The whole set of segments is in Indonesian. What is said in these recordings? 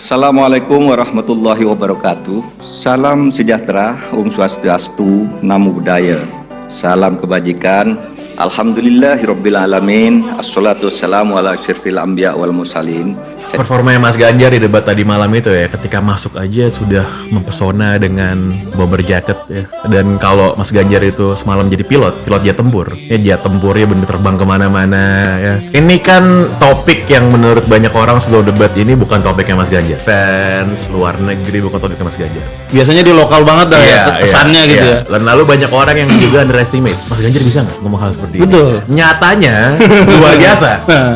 Assalamualaikum warahmatullahi wabarakatuh. Salam sejahtera, Om Swastiastu, Namo Buddhaya. Salam kebajikan. Alhamdulillahirabbil alamin. Assalatu wassalamu ala asyrofil anbiya wal mursalin. Performanya Mas Ganjar di debat tadi malam itu ya, ketika masuk aja sudah mempesona dengan bomber jacket ya. Dan kalau Mas Ganjar itu semalam jadi pilot jet tempur, ya jet tempurnya bener terbang kemana-mana ya. Ini kan topik yang menurut banyak orang sebelum debat ini bukan topiknya Mas Ganjar. Fans luar negeri bukan topiknya Mas Ganjar. Biasanya di lokal banget dah ya, kesannya gitu ya. Dan lalu banyak orang yang juga underestimate, Mas Ganjar bisa nggak ngomong hal seperti ini? Betul. Nyatanya luar biasa.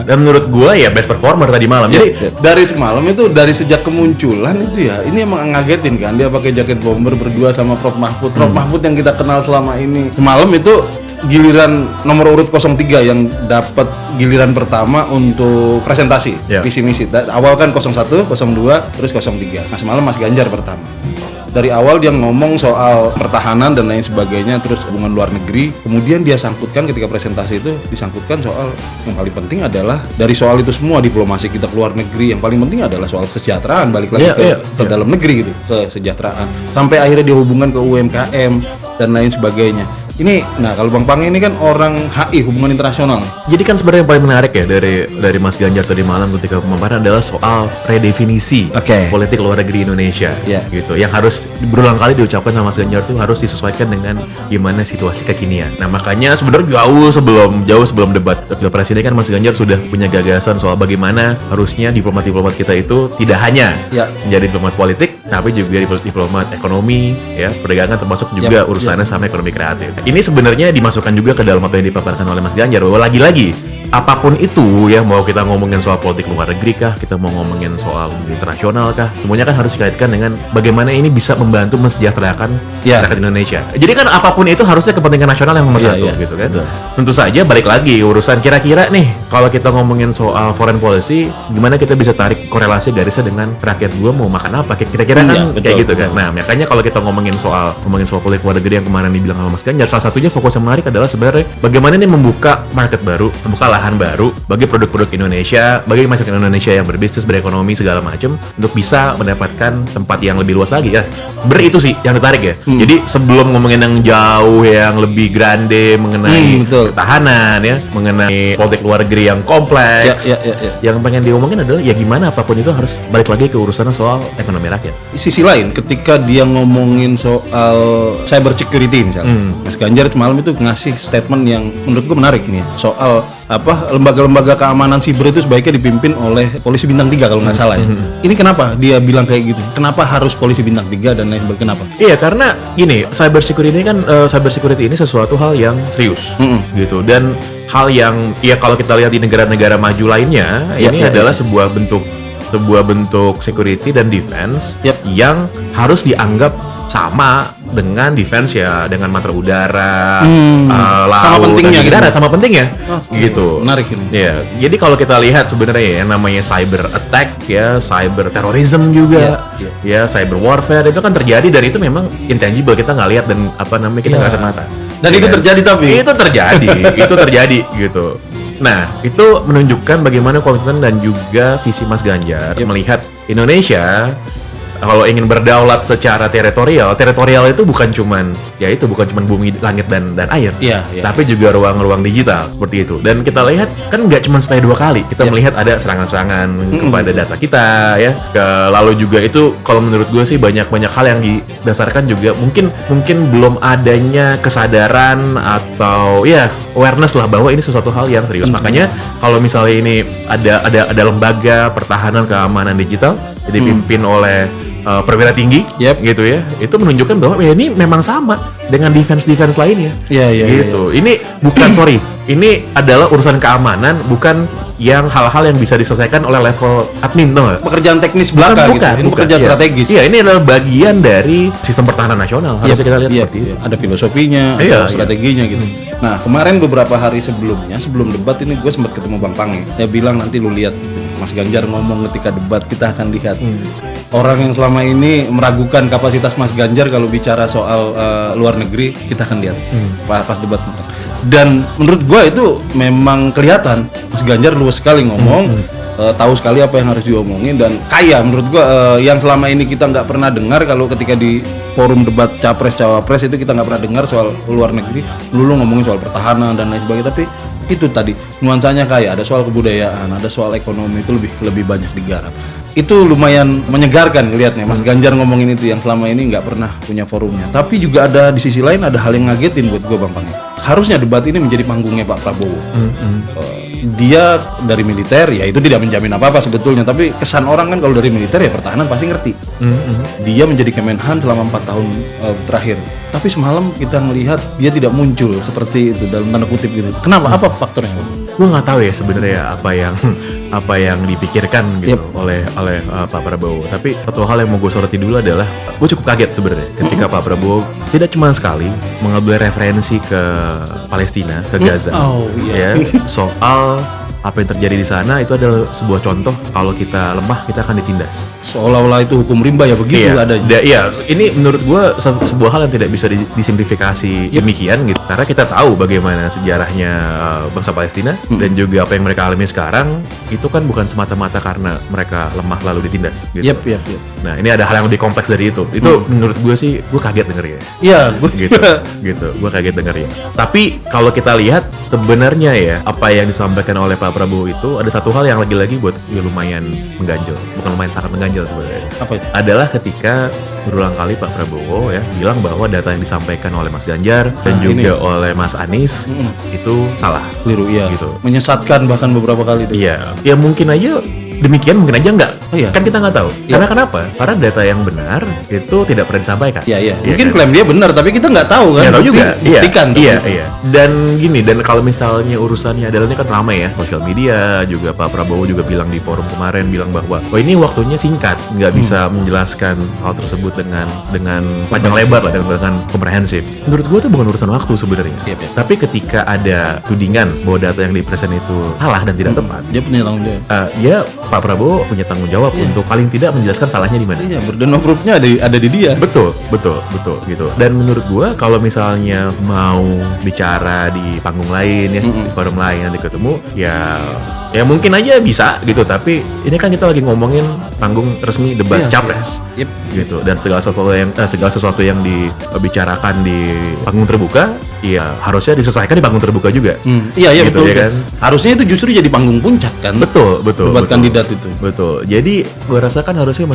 Dan menurut gua ya best performer tadi malam. Jadi dari semalam itu, dari sejak kemunculan itu ya, ini emang ngagetin kan, dia pakai jaket bomber berdua sama Prof Mahfud. Prof Mahfud yang kita kenal selama ini. Semalam itu giliran nomor urut 03 yang dapat giliran pertama untuk presentasi visi misi. Awal kan 01, 02, terus 03. Nah, semalam Mas Ganjar pertama. Dari awal dia ngomong soal pertahanan dan lain sebagainya, terus hubungan luar negeri. Kemudian dia sangkutkan ketika presentasi itu, disangkutkan soal yang paling penting adalah dari soal itu semua diplomasi kita ke luar negeri. Yang paling penting adalah soal kesejahteraan, balik lagi ke dalam negeri gitu, kesejahteraan. Sampai akhirnya dia hubungan ke UMKM dan lain sebagainya. Ini, nah kalau Bang Pang ini kan orang HI, hubungan internasional. Jadi kan sebenarnya yang paling menarik ya dari Mas Ganjar tadi malam ketika pemaparan adalah soal redefinisi politik luar negeri Indonesia, gitu. Yang harus berulang kali diucapkan sama Mas Ganjar tuh harus disesuaikan dengan gimana situasi kekinian. Nah makanya sebenarnya jauh sebelum debat Pilpres ini kan Mas Ganjar sudah punya gagasan soal bagaimana harusnya diplomat kita itu tidak hanya menjadi diplomat politik, tapi juga diplomat ekonomi, ya perdagangan termasuk juga urusannya sama ekonomi kreatif. Ini sebenarnya dimasukkan juga ke dalam apa yang dipaparkan oleh Mas Ganjar, bahwa lagi-lagi apapun itu ya, mau kita ngomongin soal politik luar negeri kah, kita mau ngomongin soal internasional kah, semuanya kan harus dikaitkan dengan bagaimana ini bisa membantu mensejahterakan masyarakat Indonesia. Jadi kan apapun itu harusnya kepentingan nasional yang nomor satu gitu kan. Tentu saja balik lagi urusan kira-kira nih, kalau kita ngomongin soal foreign policy, gimana kita bisa tarik korelasi garisnya dengan rakyat gua mau makan apa, kira-kira kan kayak gitu kan. Nah makanya kalau kita ngomongin soal politik luar negeri yang kemarin dibilang sama Mas Ganjar, salah satunya fokus yang menarik adalah sebenarnya bagaimana ini membuka market baru, membuka lahan baru bagi produk-produk Indonesia, bagi masyarakat Indonesia yang berbisnis, berekonomi segala macam, untuk bisa mendapatkan tempat yang lebih luas lagi ya. Sebenarnya itu sih yang ditarik ya. Jadi sebelum ngomongin yang jauh, yang lebih grande mengenai pertahanan ya, mengenai politik luar negeri yang kompleks, yang pengen diomongin adalah ya gimana apapun itu harus balik lagi ke urusan soal ekonomi rakyat. Sisi lain, ketika dia ngomongin soal cyber security misalnya, Mas Ganjar malam itu ngasih statement yang menurut gue menarik nih ya, soal lembaga-lembaga keamanan siber itu sebaiknya dipimpin oleh polisi bintang 3 kalau nggak salah ya. Ini kenapa dia bilang kayak gitu? Kenapa harus polisi bintang 3 dan lain sebagainya? Kenapa? Iya, karena gini, cyber security ini sesuatu hal yang serius gitu, dan hal yang ya kalau kita lihat di negara-negara maju lainnya ini adalah sebuah bentuk security dan defense yang harus dianggap sama dengan defense ya, dengan matra udara, laut, sama pentingnya darat, sama pentingnya gitu. Menarik ini. Ya, jadi kalau kita lihat sebenarnya yang namanya cyber attack ya, cyber terrorism juga, ya cyber warfare itu kan terjadi, dari itu memang intangible, kita nggak lihat dan kita nggak kasat mata. Dan itu terjadi, tapi itu terjadi gitu. Nah, itu menunjukkan bagaimana komitmen dan juga visi Mas Ganjar melihat Indonesia kalau ingin berdaulat secara teritorial itu bukan cuman bumi, langit dan air, tapi juga ruang-ruang digital seperti itu. Dan kita lihat kan nggak cuma sekali 2 kali kita melihat ada serangan-serangan kepada data kita ya. Lalu juga itu kalau menurut gue sih banyak hal yang didasarkan juga mungkin belum adanya kesadaran atau awareness lah bahwa ini sesuatu hal yang serius. Makanya kalau misalnya ini ada lembaga pertahanan keamanan digital dipimpin oleh perwira tinggi gitu ya, itu menunjukkan bahwa ini memang sama dengan defense lainnya gitu. Ini bukan ini adalah urusan keamanan, bukan yang hal-hal yang bisa diselesaikan oleh level admin, pekerjaan teknis belaka gitu. Ini pekerjaan strategis. Iya, ini adalah bagian dari sistem pertahanan nasional. Harusnya kita lihat seperti itu. Ada filosofinya, ada strateginya gitu. Nah, kemarin beberapa hari sebelum debat ini gue sempat ketemu Bang Pang ya. Dia bilang nanti lu lihat Mas Ganjar ngomong ketika debat, kita akan lihat orang yang selama ini meragukan kapasitas Mas Ganjar kalau bicara soal luar negeri, kita akan lihat pas debat. Dan menurut gue itu memang kelihatan Mas Ganjar luas sekali ngomong. tahu sekali apa yang harus diomongin dan kaya menurut gue, yang selama ini kita nggak pernah dengar. Kalau ketika di forum debat capres cawapres itu kita nggak pernah dengar soal luar negeri, lu ngomongin soal pertahanan dan lain sebagainya, tapi itu tadi nuansanya kaya, ada soal kebudayaan, ada soal ekonomi, itu lebih banyak digarap. Itu lumayan menyegarkan ngelihatnya Mas Ganjar ngomongin itu yang selama ini nggak pernah punya forumnya. Tapi juga ada di sisi lain ada hal yang ngagetin buat gue Bang Pangi. Harusnya debat ini menjadi panggungnya Pak Prabowo. Dia dari militer, ya itu tidak menjamin apa-apa sebetulnya, tapi kesan orang kan kalau dari militer ya pertahanan pasti ngerti. Dia menjadi Kemenhan selama 4 tahun terakhir. Tapi semalam kita melihat dia tidak muncul seperti itu dalam tanda kutip gitu. Kenapa? Apa faktornya? Gue nggak tahu ya sebenarnya apa yang dipikirkan gitu oleh Pak Prabowo. Tapi satu hal yang mau gue soroti dulu adalah gue cukup kaget sebenarnya ketika Pak Prabowo tidak cuma sekali mengambil referensi ke Palestina, ke Gaza, ya, soal apa yang terjadi di sana itu adalah sebuah contoh kalau kita lemah kita akan ditindas. Seolah-olah itu hukum rimba ya begitu adanya. Iya, ini menurut gue sebuah hal yang tidak bisa disimplifikasi demikian gitu. Karena kita tahu bagaimana sejarahnya bangsa Palestina dan juga apa yang mereka alami sekarang itu kan bukan semata-mata karena mereka lemah lalu ditindas gitu. Yep. Nah, ini ada hal yang lebih kompleks dari itu. Itu menurut gue sih gue kaget dengernya. Iya, gue gitu. Gue kaget dengernya. Tapi kalau kita lihat sebenarnya ya apa yang disampaikan oleh Pak Prabowo itu ada satu hal yang lagi-lagi buat lumayan mengganjal, bukan lumayan sangat mengganjal sebenarnya. Apa itu? Adalah ketika berulang kali Pak Prabowo ya bilang bahwa data yang disampaikan oleh Mas Ganjar dan juga oleh Mas Anies itu salah, keliru, gitu. Menyesatkan bahkan beberapa kali. Iya, ya mungkin aja demikian, mungkin aja enggak. Kan kita nggak tahu. Karena kenapa? Karena data yang benar itu tidak pernah disampaikan. Iya. Mungkin klaim dia benar, tapi kita nggak tahu kan. Nggak tahu juga. Buktikan. Iya. Dan gini, dan kalau misalnya urusannya adalah ini kan ramai ya, sosial media juga Pak Prabowo juga bilang di forum kemarin bilang bahwa ini waktunya singkat, nggak bisa menjelaskan hal tersebut dengan panjang lebar lah, dengan komprehensif. Menurut gue itu bukan urusan waktu sebenarnya. Tapi ketika ada tudingan bahwa data yang dipresent itu salah dan tidak tepat, dia punya tanggung jawab. Pak Prabowo punya tanggung jawab untuk paling tidak menjelaskan salahnya di mana. Iya, burden of proof-nya ada di dia. Betul gitu. Dan menurut gua kalau misalnya mau bicara di panggung lain ya, di forum lain nanti ketemu, ya mungkin aja bisa gitu. Tapi ini kan kita lagi ngomongin panggung resmi debat capres, gitu. Dan segala sesuatu yang dibicarakan di panggung terbuka, ya harusnya diselesaikan di panggung terbuka juga. Iya gitu, betul. Ya kan? Harusnya itu justru jadi panggung puncak kan. Betul. Debat kandidat itu. Betul. Jadi gue rasakan harusnya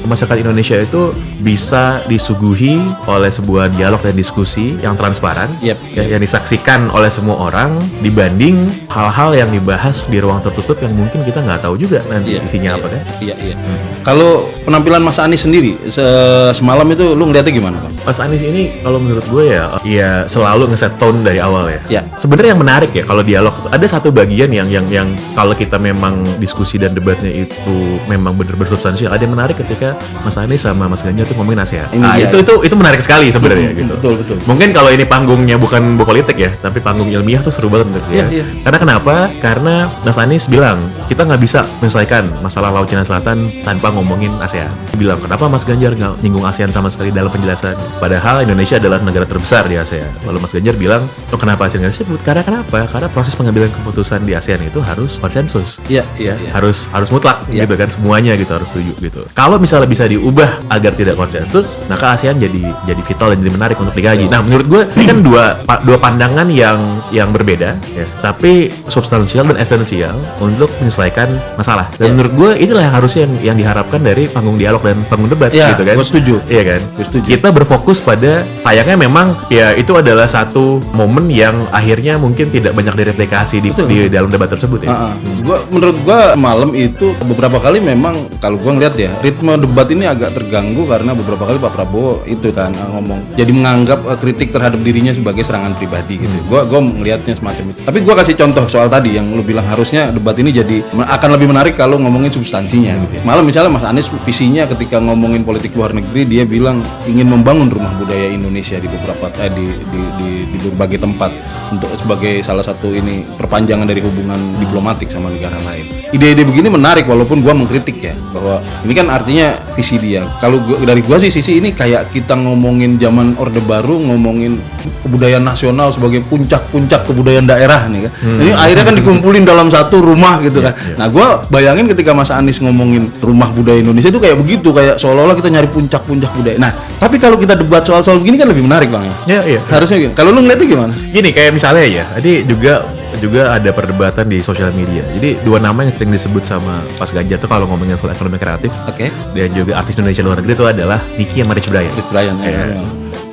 masyarakat Indonesia itu bisa disuguhi oleh sebuah dialog dan diskusi yang transparan, yang disaksikan oleh semua orang, dibanding hal-hal yang dibahas di ruang tertutup yang mungkin kita nggak tahu juga nanti isinya apa kan. Iya. Kalau penampilan Mas Anies sendiri semalam itu lu ngeliatnya gimana Bang? Mas Anies ini kalau menurut gue ya selalu ngeset tone dari awal ya. Ya. Sebenarnya yang menarik ya kalau dialog ada satu bagian yang kalau kita memang diskusi dan debatnya itu memang benar-benar substansial. Ada yang menarik ketika Mas Anies sama Mas Ganjar tuh ngomongin ASEAN. Itu menarik sekali sebenarnya gitu. Betul. Mungkin kalau ini panggungnya bukan politik ya, tapi panggung ilmiah tuh seru banget menurut saya. Karena kenapa? Karena Mas Anies bilang kita nggak bisa menyelesaikan masalah Laut Cina Selatan tanpa ngomongin ASEAN. Dia bilang kenapa Mas Ganjar nggak nyinggung ASEAN sama sekali dalam penjelasan? Padahal Indonesia adalah negara terbesar di ASEAN. Lalu Mas Ganjar bilang, kenapa ASEAN nggak disebut? Karena kenapa? Karena proses pengambilan keputusan di ASEAN itu harus konsensus. Iya. Harus mutlak gitu kan, semuanya gitu harus setuju gitu. Kalau misalnya bisa diubah agar tidak konsensus, maka ASEAN jadi vital dan jadi menarik untuk dikaji. Nah, menurut gue ini kan dua pandangan yang berbeda ya, tapi substansial dan esensial untuk menyelesaikan masalah. Dan menurut gue inilah yang harusnya yang diharapkan dari panggung dialog dan panggung debat gitu kan. Gue setuju. Iya kan? Gue setuju. Kita berfokus pada sayangnya memang ya itu adalah satu momen yang akhirnya mungkin tidak banyak direplikasi di dalam debat tersebut ya. Menurut gue malam itu beberapa kali memang kalau gue ngeliat ya ritme debat ini agak terganggu karena beberapa kali Pak Prabowo itu kan ngomong jadi menganggap kritik terhadap dirinya sebagai serangan pribadi gitu. Gue ngelihatnya semacam itu. Tapi gue kasih contoh soal tadi yang lu bilang harusnya debat ini jadi akan lebih menarik kalau ngomongin substansinya gitu. Malam misalnya Mas Anies visinya ketika ngomongin politik luar negeri dia bilang ingin membangun rumah budaya Indonesia di beberapa di berbagai tempat untuk sebagai salah satu ini perpanjangan dari hubungan diplomatik sama negara lain. Ide-ide begini menarik walaupun gua mengkritik ya, bahwa ini kan artinya visi dia. Kalau dari gua sih sisi ini kayak kita ngomongin zaman Orde Baru, ngomongin kebudayaan nasional sebagai puncak-puncak kebudayaan daerah nih kan. Jadi akhirnya kan dikumpulin dalam satu rumah gitu kan. Nah, gua bayangin ketika Mas Anies ngomongin rumah budaya Indonesia itu kayak begitu, kayak seolah-olah kita nyari puncak-puncak budaya. Nah, tapi kalau kita debat soal-soal begini kan lebih menarik, Bang ya. Iya. Harusnya gitu. Kalau lu ngeliatnya gimana? Gini, kayak misalnya ya, tadi juga ada perdebatan di sosial media. Jadi dua nama yang sering disebut sama Mas Ganjar tuh kalau ngomongin soal ekonomi kreatif, dan juga artis Indonesia luar negeri itu adalah Nicky sama Rich Brian.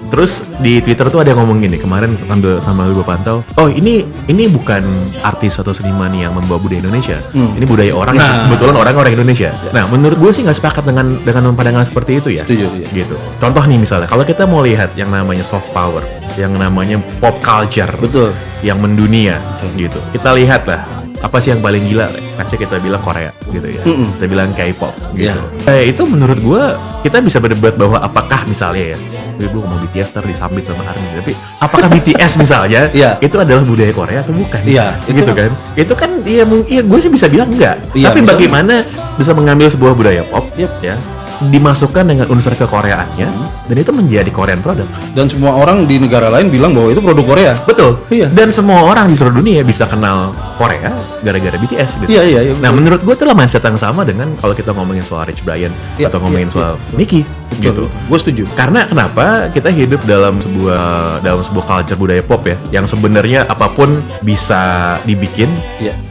Terus di Twitter tuh ada yang ngomong gini kemarin sama gue pantau, oh ini bukan artis atau seniman yang membawa budaya Indonesia, ini budaya orang, kebetulan orang Indonesia. Nah, menurut gue sih nggak sepakat dengan pandangan seperti itu ya. Setuju, ya. Gitu. Contoh nih misalnya, kalau kita mau lihat yang namanya soft power, yang namanya pop culture, betul, yang mendunia, gitu. Kita lihat lah, apa sih yang paling gila? Pasti kita bilang Korea, gitu ya. Kita bilang K-pop, gitu. Itu menurut gue kita bisa berdebat bahwa apakah misalnya ya, ibu ngomong BTS disambit sama ARMY, tapi apakah BTS misalnya itu adalah budaya Korea atau bukan? Iya, gitu kan? Itu kan ya gue sih bisa bilang enggak. Tapi bagaimana bisa mengambil sebuah budaya pop, ya, dimasukkan dengan unsur kekoreaannya, dan itu menjadi Korean product. Dan semua orang di negara lain bilang bahwa itu produk Korea. Betul. Iya. Dan semua orang di seluruh dunia bisa kenal Korea gara-gara BTS gitu. Iya. Nah, menurut gue itu lah mindset yang sama dengan kalau kita ngomongin soal Rich Brian atau ngomongin soal Nicky gitu. Gue setuju. Karena kenapa kita hidup dalam sebuah culture budaya pop ya, yang sebenarnya apapun bisa dibikin.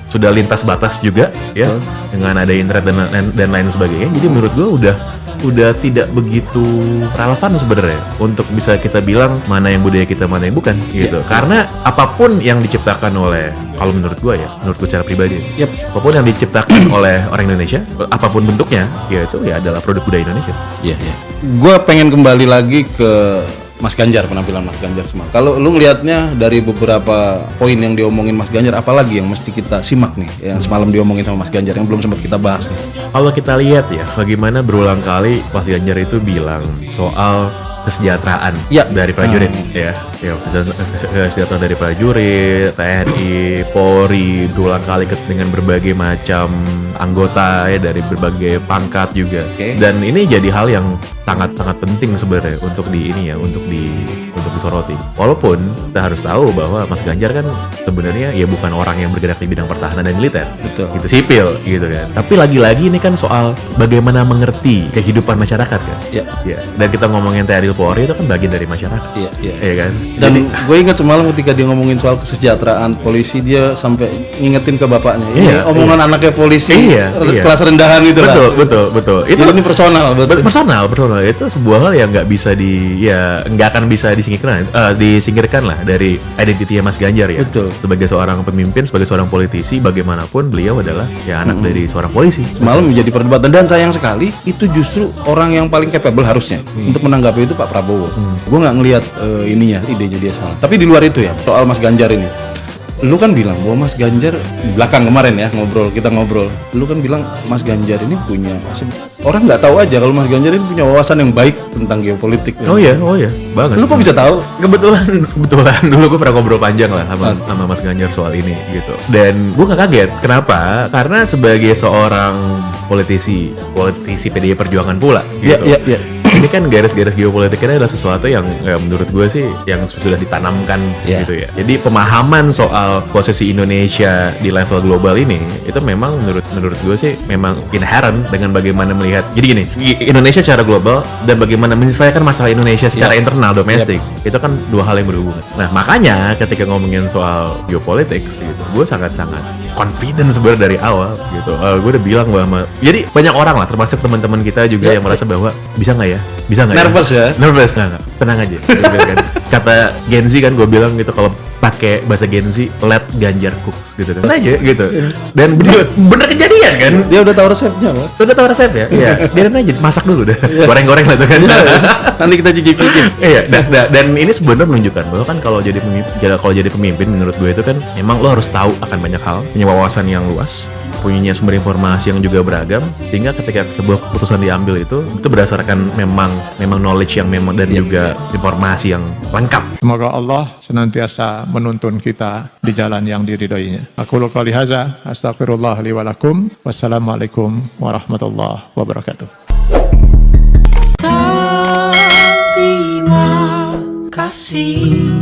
Sudah lintas batas juga ya, dengan ada internet dan lain sebagainya. Jadi menurut gue udah tidak begitu relevan sebenarnya untuk bisa kita bilang mana yang budaya kita, mana yang bukan gitu. Karena apapun yang diciptakan oleh, kalau menurut gue ya, menurut gue secara pribadi, apapun yang diciptakan oleh orang Indonesia, apapun bentuknya, ya itu ya adalah produk budaya Indonesia. Gue pengen kembali lagi ke Mas Ganjar, penampilan Mas Ganjar semua. Kalau lu ngelihatnya dari beberapa poin yang diomongin Mas Ganjar, apalagi yang mesti kita simak nih, yang semalam diomongin sama Mas Ganjar yang belum sempat kita bahas nih? Kalau kita lihat ya, bagaimana berulang kali Mas Ganjar itu bilang soal kesejahteraan dari prajurit, kesejahteraan dari prajurit, TNI, Polri, berulang kali dengan berbagai macam anggota ya, dari berbagai pangkat juga. Dan ini jadi hal yang sangat penting sebenarnya untuk untuk disoroti. Walaupun kita harus tahu bahwa Mas Ganjar kan sebenarnya ya bukan orang yang bergerak di bidang pertahanan dan militer, gitu, sipil gitu kan. Tapi lagi-lagi ini kan soal bagaimana mengerti kehidupan masyarakat kan. Dan kita ngomongin TNI Polri itu kan bagian dari masyarakat. Iya kan. Dan gue ingat semalam ketika dia ngomongin soal kesejahteraan polisi, dia sampai ngingetin ke bapaknya. Ini omongan anaknya polisi kelas rendahan gitu lah. Betul. Itu ini personal. Personal. Itu sebuah hal yang nggak akan bisa disingkirkan lah dari identitinya Mas Ganjar ya. Betul. Sebagai seorang pemimpin, sebagai seorang politisi, bagaimanapun beliau adalah ya anak dari seorang polisi. Semalam menjadi perdebatan, dan sayang sekali itu justru orang yang paling capable harusnya untuk menanggapi itu Pak Prabowo. Gue nggak ngelihat idenya dia semalam. Tapi di luar itu ya, soal Mas Ganjar ini, lu kan bilang bahwa Mas Ganjar belakang kemarin ya kita ngobrol, lu kan bilang Mas Ganjar ini punya, orang nggak tahu aja kalau Mas Ganjar ini punya wawasan yang baik tentang geopolitik. Oh iya banget. Lu kok bisa tahu? Kebetulan dulu gue pernah ngobrol panjang lah sama Mas Ganjar soal ini gitu. Dan gue nggak kaget. Kenapa? Karena sebagai seorang politisi PDI Perjuangan pula gitu. Ini kan garis-garis geopolitiknya adalah sesuatu yang menurut gue sih yang sudah ditanamkan gitu ya. Jadi pemahaman soal posisi Indonesia di level global ini itu memang menurut gue sih memang inherent dengan bagaimana melihat. Jadi gini, Indonesia secara global dan bagaimana menyelesaikan masalah Indonesia secara internal domestik itu kan dua hal yang berhubungan. Nah, makanya ketika ngomongin soal geopolitics gitu, gue sangat-sangat confident sebenarnya dari awal gitu. Gue udah bilang bahwa jadi banyak orang lah, termasuk teman-teman kita juga yang merasa bahwa bisa nggak ya? Nervous ya? Nervous, tenang aja. Kata Gen Z kan, gue bilang gitu, kalau pakai bahasa Gen Z, let Ganjar cooks gitu kan aja gitu. Dan bener kejadian kan, dia udah tahu resepnya loh. Udah tahu resep ya. Iya, biarin aja masak dulu dah. Goreng-goreng lah tuh kan. Nanti kita cicip-cicip. Iya, dan ini sebenarnya menunjukkan bahwa kan kalau jadi pemimpin menurut gue itu kan emang lo harus tahu akan banyak hal, punya wawasan yang luas, punya sumber informasi yang juga beragam, sehingga ketika sebuah keputusan diambil itu berdasarkan memang knowledge yang memang dan juga informasi yang lengkap. Semoga Allah senantiasa menuntun kita di jalan yang diridhoinya. Aku qouli hadza, astaghfirullah li wa lakum. Wassalamualaikum warahmatullahi wabarakatuh. Terima kasih.